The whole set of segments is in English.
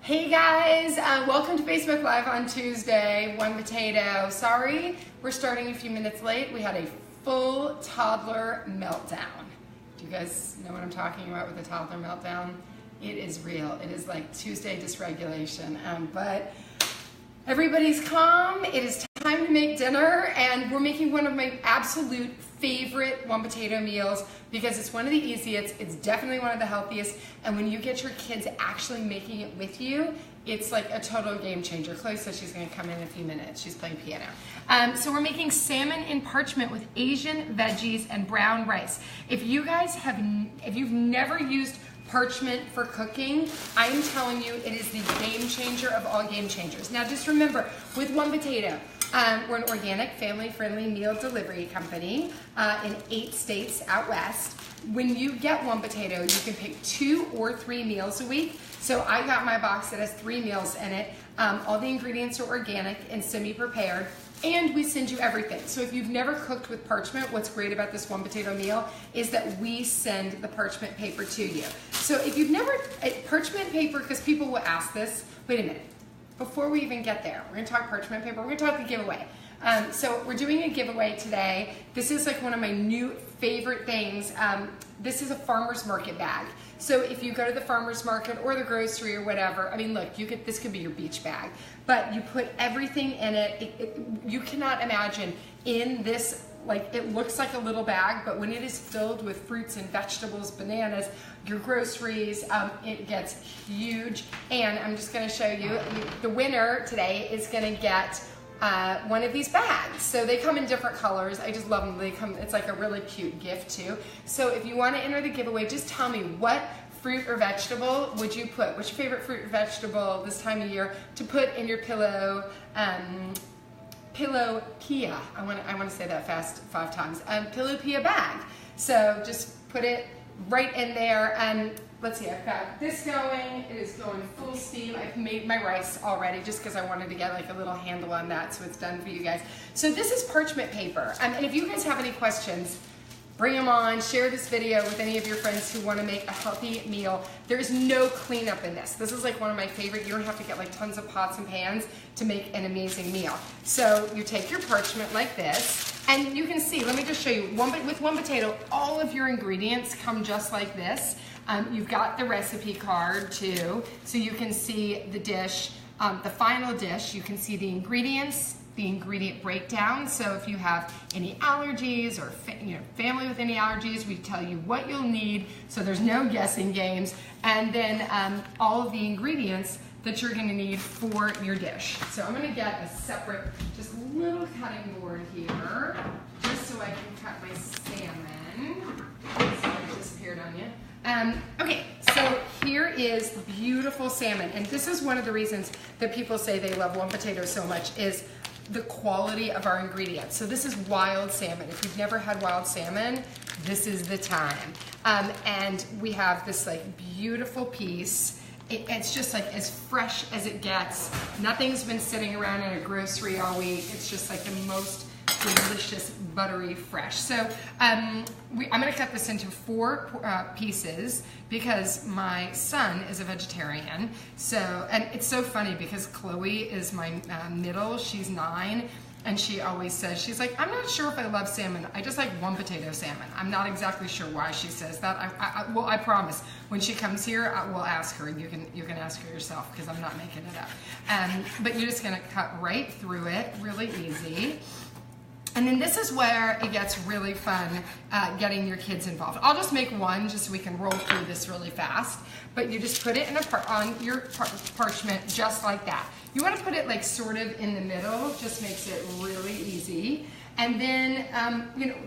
Hey guys, welcome to Facebook Live on Tuesday. One potato. Sorry, we're starting a few minutes late. We had a full toddler meltdown. Do you guys know what I'm talking about with a toddler meltdown? It is real. It is like Tuesday dysregulation. But everybody's calm. It is time to make dinner, and we're making one of my absolute favorite one potato meals because it's one of the easiest, it's definitely one of the healthiest, and when you get your kids actually making it with you, it's like a total game changer. Chloe says she's going to come in a few minutes. She's playing piano. So we're making salmon in parchment with Asian veggies and brown rice. If you've never used parchment for cooking, I'm telling you, it is the game changer of all game changers. Now just remember, with one potato, we're an organic, family-friendly meal delivery company in 8 states out west. When you get one potato, you can pick 2 or 3 meals a week. So I got my box that has 3 meals in it. All the ingredients are organic and semi-prepared, and we send you everything. So if you've never cooked with parchment, what's great about this one potato meal is that we send the parchment paper to you. So if you've never, parchment paper, because people will ask this, wait a minute. Before we even get there, we're going to talk parchment paper. We're going to talk the giveaway. So we're doing a giveaway today. This is like one of my new favorite things. This is a farmer's market bag. So if you go to the farmer's market or the grocery or whatever, I mean, look, this could be your beach bag, but you put everything in it. You cannot imagine in this, like, it looks like a little bag, but when it is filled with fruits and vegetables, bananas, your groceries, it gets huge. And I'm just going to show you, the winner today is going to get one of these bags. So they come in different colors. I just love them. It's like a really cute gift too. So if you want to enter the giveaway, just tell me what fruit or vegetable would you put? What's your favorite fruit or vegetable this time of year to put in your pillow pia? I want to say that fast 5 times. Pillow pia bag. So just put it right in there. Let's see, I've got this going. It is going full steam. I've made my rice already just because I wanted to get like a little handle on that, so it's done for you guys. So this is parchment paper. And if you guys have any questions, bring them on. Share this video with any of your friends who want to make a healthy meal. There is no cleanup in this. This is like one of my favorite. You don't have to get like tons of pots and pans to make an amazing meal. So you take your parchment like this, and you can see, let me just show you, with one potato, all of your ingredients come just like this. You've got the recipe card too, so you can see the dish, the final dish. You can see the ingredients, the ingredient breakdown. So if you have any allergies or family with any allergies, we tell you what you'll need, so there's no guessing games. And then all of the ingredients that you're going to need for your dish. So I'm going to get a separate, just little cutting board here, just so I can cut my salmon. Sorry, it disappeared on you. Okay, so here is beautiful salmon, and this is one of the reasons that people say they love one potato so much is the quality of our ingredients. So this is wild salmon. If you've never had wild salmon, this is the time. And we have this like beautiful piece. It's just like as fresh as it gets. Nothing's been sitting around in a grocery all week. It's just like the most delicious, buttery, fresh. So I'm going to cut this into 4 pieces because my son is a vegetarian. So, and it's so funny because Chloe is my middle. She's 9. And she always says, she's like, I'm not sure if I love salmon. I just like one potato salmon. I'm not exactly sure why she says that. Well, I promise, when she comes here, we'll ask her. You can ask her yourself because I'm not making it up. But you're just going to cut right through it, really easy. And then this is where it gets really fun getting your kids involved. I'll just make one just so we can roll through this really fast. But you just put it on your parchment just like that. You want to put it like sort of in the middle, just makes it really easy. And then,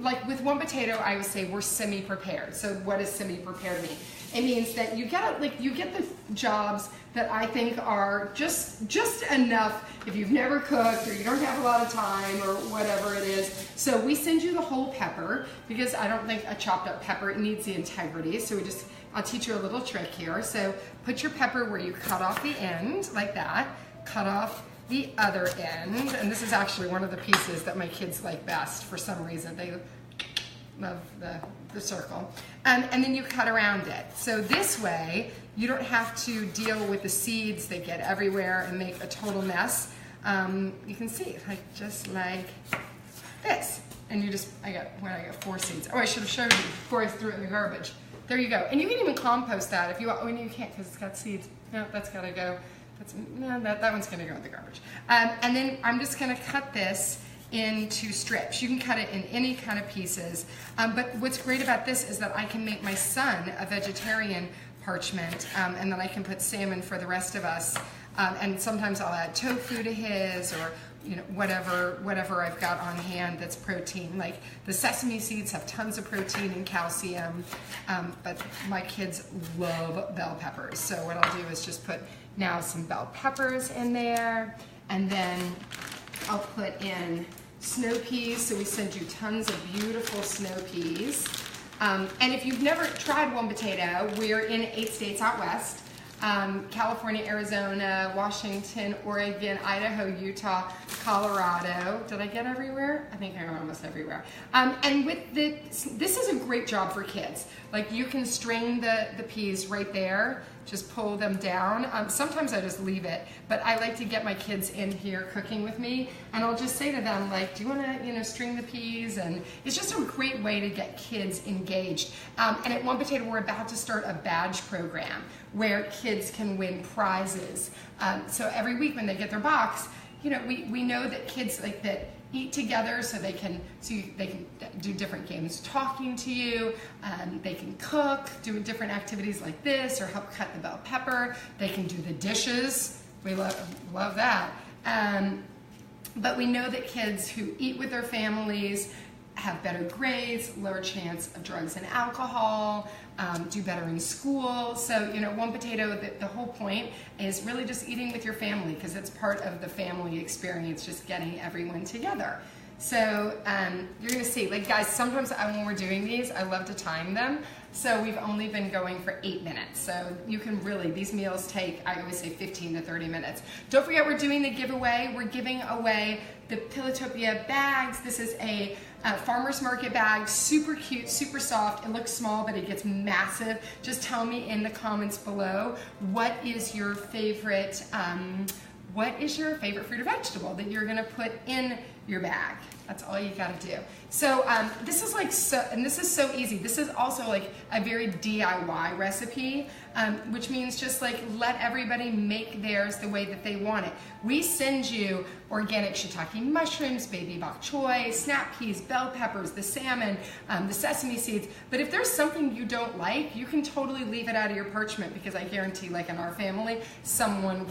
like with one potato, I would say we're semi-prepared. So what does semi-prepared mean? It means that you get the jobs that I think are just enough if you've never cooked or you don't have a lot of time or whatever it is. So we send you the whole pepper because I don't think a chopped up pepper, it needs the integrity. So I'll teach you a little trick here. So put your pepper where you cut off the end like that, cut off the other end, and this is actually one of the pieces that my kids like best for some reason. love the circle. And then you cut around it. So this way, you don't have to deal with the seeds that get everywhere and make a total mess. You can see, just like this. And you just, I got 4 seeds. Oh, I should have shown you before I threw it in the garbage. There you go. And you can even compost that if you want. Oh, no, you can't because it's got seeds. No, that's got to go. That one's going to go in the garbage. And then I'm just going to cut this into strips. You can cut it in any kind of pieces. But what's great about this is that I can make my son a vegetarian parchment, and then I can put salmon for the rest of us. And sometimes I'll add tofu to his, or whatever I've got on hand that's protein. Like the sesame seeds have tons of protein and calcium, but my kids love bell peppers. So what I'll do is just put now some bell peppers in there, and then I'll put in snow peas. So we send you tons of beautiful snow peas. And if you've never tried one potato, we're in 8 states out west. California, Arizona, Washington, Oregon, Idaho, Utah, Colorado. Did I get everywhere? I think I'm almost everywhere. And with this is a great job for kids. Like you can strain the peas right there, just pull them down. Sometimes I just leave it, but I like to get my kids in here cooking with me, and I'll just say to them, like, do you want to, string the peas? And it's just a great way to get kids engaged. And at One Potato, we're about to start a badge program where kids can win prizes. So every week when they get their box, we know that kids like that eat together, so they can do different games talking to you. They can cook, do different activities like this, or help cut the bell pepper. They can do the dishes. We love that. But we know that kids who eat with their families have better grades, lower chance of drugs and alcohol, do better in school. So, One Potato, the whole point is really just eating with your family, because it's part of the family experience, just getting everyone together. So you're gonna see, like guys, sometimes when we're doing these, I love to time them. So we've only been going for 8 minutes. So you can really, these meals take, I always say 15 to 30 minutes. Don't forget, we're doing the giveaway. We're giving away the Pilotopia bags. This is a farmer's market bag, super cute, super soft. It looks small, but it gets massive. Just tell me in the comments below, what is your favorite fruit or vegetable that you're gonna put in your bag? That's all you gotta do. So this is so easy. This is also like a very DIY recipe, which means just like let everybody make theirs the way that they want it. We send you organic shiitake mushrooms, baby bok choy, snap peas, bell peppers, the salmon, the sesame seeds. But if there's something you don't like, you can totally leave it out of your parchment, because I guarantee, like in our family, someone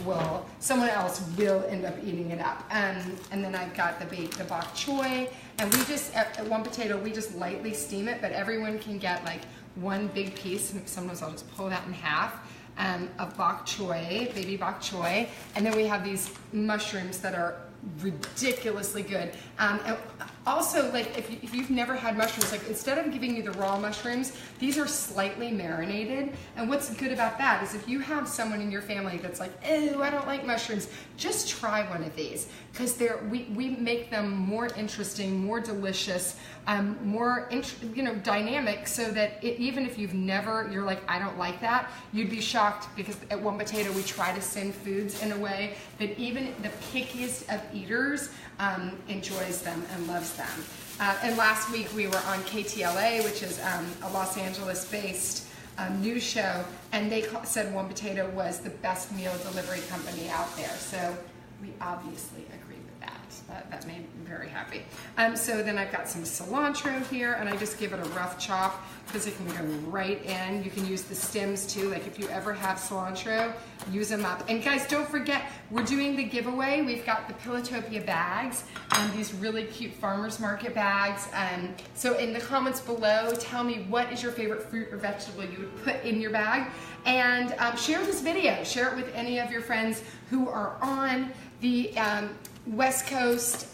else will end up eating it up. And then I've got the bok choy, and we just at One Potato, we just lightly steam it, but everyone can get like one big piece. And sometimes I'll just pull that in half. Of bok choy, baby bok choy, and then we have these mushrooms that are ridiculously good. And also, like if you've never had mushrooms, like instead of giving you the raw mushrooms, these are slightly marinated. And what's good about that is if you have someone in your family that's like, oh, I don't like mushrooms, just try one of these, because we make them more interesting, more delicious, more dynamic, so that even if you're like, I don't like that, you'd be shocked, because at One Potato we try to send foods in a way that even the pickiest of eaters enjoys them and loves them. And last week we were on KTLA, which is a Los Angeles-based news show, and they said One Potato was the best meal delivery company out there. So we obviously agree with that. That made me very happy. So then I've got some cilantro here, and I just give it a rough chop because it can go right in. You can use the stems too. Like if you ever have cilantro, use them up. And guys, don't forget, we're doing the giveaway. We've got the Pilotopia bags, these really cute farmer's market bags. So in the comments below, tell me what is your favorite fruit or vegetable you would put in your bag. And share this video. Share it with any of your friends who are on the West Coast,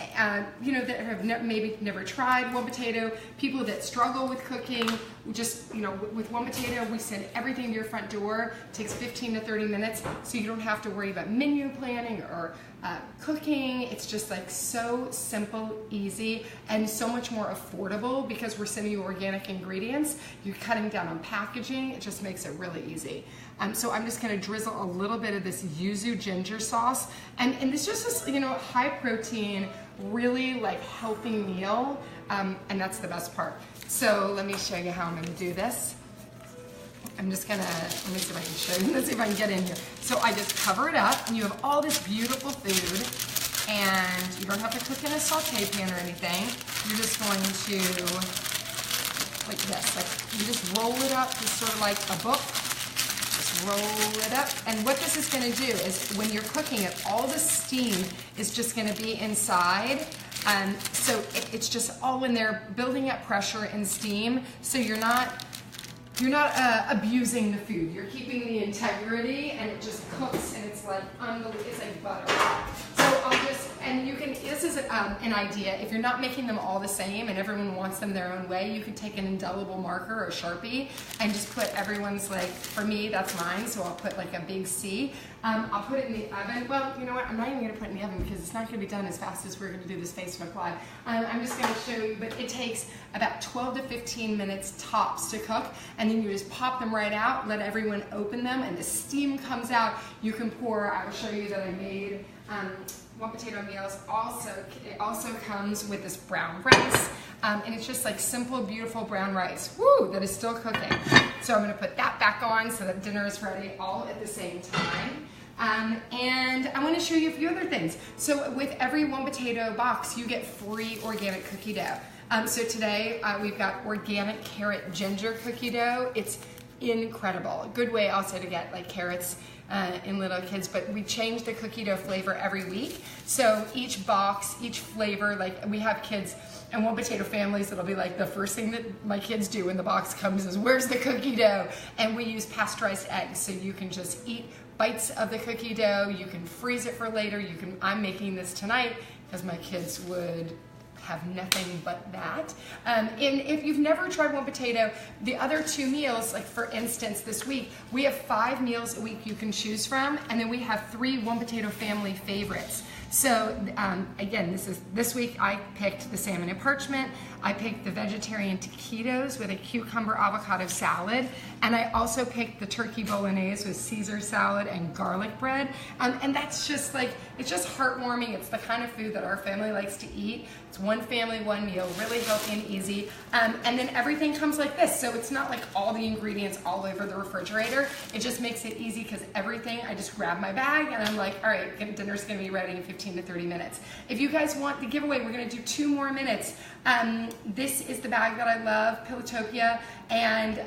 you know, that have maybe never tried one potato, people that struggle with cooking, just, you know, with one potato, we send everything to your front door. It takes 15 to 30 minutes, so you don't have to worry about menu planning or cooking. It's just like so simple, easy, and so much more affordable because we're sending you organic ingredients. You're cutting down on packaging. It just makes it really easy. So I'm just gonna drizzle a little bit of this yuzu ginger sauce. And this just is, you know, high protein, really like healthy meal. And that's the best part. So let me show you how I'm gonna do this. I'm just gonna, let me see if I can show you, let's see if I can get in here. So I just cover it up and you have all this beautiful food and you don't have to cook in a saute pan or anything. You're just going to, like this, like you just roll it up, just sort of like a book. Roll it up, and what this is going to do is when you're cooking it, all the steam is just going to be inside, so it's just all in there building up pressure and steam, so you're not abusing the food. You're keeping the integrity, and it just cooks, and it's like unbelievable. It's like butter. So I'll just, and you can, this is an idea. If you're not making them all the same and everyone wants them their own way, you can take an indelible marker or a Sharpie and just put everyone's, like, for me, that's mine, so I'll put like a big C. I'll put it in the oven. Well, you know what? I'm not even going to put it in the oven because it's not going to be done as fast as we're going to do this Facebook Live. I'm just going to show you, but it takes about 12 to 15 minutes tops to cook, and then you just pop them right out, let everyone open them, and the steam comes out. You can pour, I will show you that I made one potato meals. It also comes with this brown rice, and it's just like simple, beautiful brown rice. Woo, that is still cooking. So I'm going to put that back on so that dinner is ready all at the same time. And I want to show you a few other things. So with every one potato box, you get free organic cookie dough. So today we've got organic carrot ginger cookie dough. It's incredible. A good way also to get like carrots in little kids, but we change the cookie dough flavor every week. So each box, each flavor, like we have kids and one potato families, it'll be like the first thing that my kids do when the box comes is, where's the cookie dough? And we use pasteurized eggs, so you can just eat bites of the cookie dough. You can freeze it for later. I'm making this tonight because my kids would have nothing but that. And if you've never tried one potato, the other two meals, like for instance, this week, we have 5 meals a week you can choose from, and then we have 3 one potato family favorites. So again, this week I picked the salmon and parchment. I picked the vegetarian taquitos with a cucumber avocado salad, and I also picked the turkey bolognese with Caesar salad and garlic bread. And that's just like, it's just heartwarming. It's the kind of food that our family likes to eat. It's one family, one meal, really healthy and easy. And then everything comes like this, so it's not like all the ingredients all over the refrigerator. It just makes it easy because everything, I just grab my bag and I'm like, all right, dinner's gonna be ready in 15 to 30 minutes. If you guys want the giveaway, we're gonna do 2 more minutes. This is the bag that I love, Pilotopia and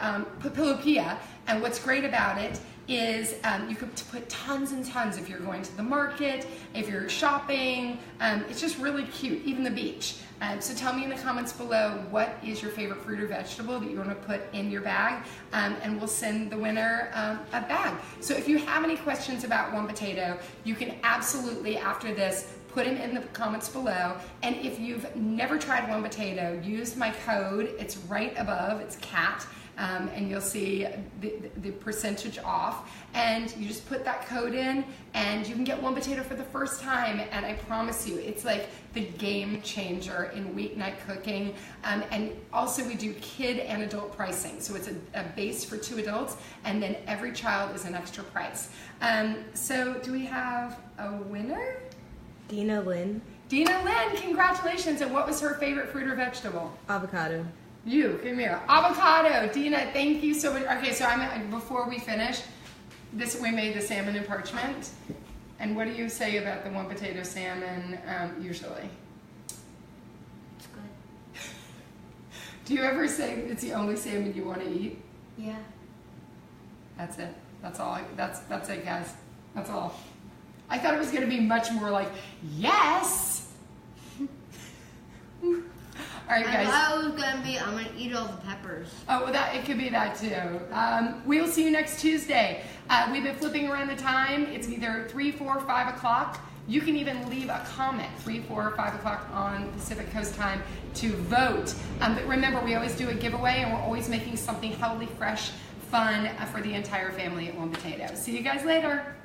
Pilopia. And what's great about it is you could put tons and tons if you're going to the market, if you're shopping. It's just really cute, even the beach. So tell me in the comments below, what is your favorite fruit or vegetable that you want to put in your bag, and we'll send the winner a bag. So if you have any questions about one potato, you can absolutely, after this, put them in the comments below. And if you've never tried one potato, use my code. It's right above, it's CAT. And you'll see the percentage off, and you just put that code in and you can get one potato for the first time, and I promise you it's like the game changer in weeknight cooking. And also we do kid and adult pricing, so it's a base for 2 adults, and then every child is an extra price. So do we have a winner? Dina Lynn. Dina Lynn, congratulations. And what was her favorite fruit or vegetable? Avocado. You, come here. Avocado. Dina, thank you so much. Okay, so before we finish, we made the salmon and parchment. And what do you say about the one potato salmon usually? It's good. Do you ever say it's the only salmon you want to eat? Yeah. That's it. That's all. That's it, guys. That's all. I thought it was going to be much more like, yes. All right, guys. I thought it was gonna be, I'm gonna eat all the peppers. Oh, well, it could be that too. We'll see you next Tuesday. We've been flipping around the time. It's either 3, 4, 5 o'clock. You can even leave a comment 3, 4, or 5 o'clock on Pacific Coast time to vote. But remember, we always do a giveaway, and we're always making something healthy, fresh, fun for the entire family at One Potato. See you guys later.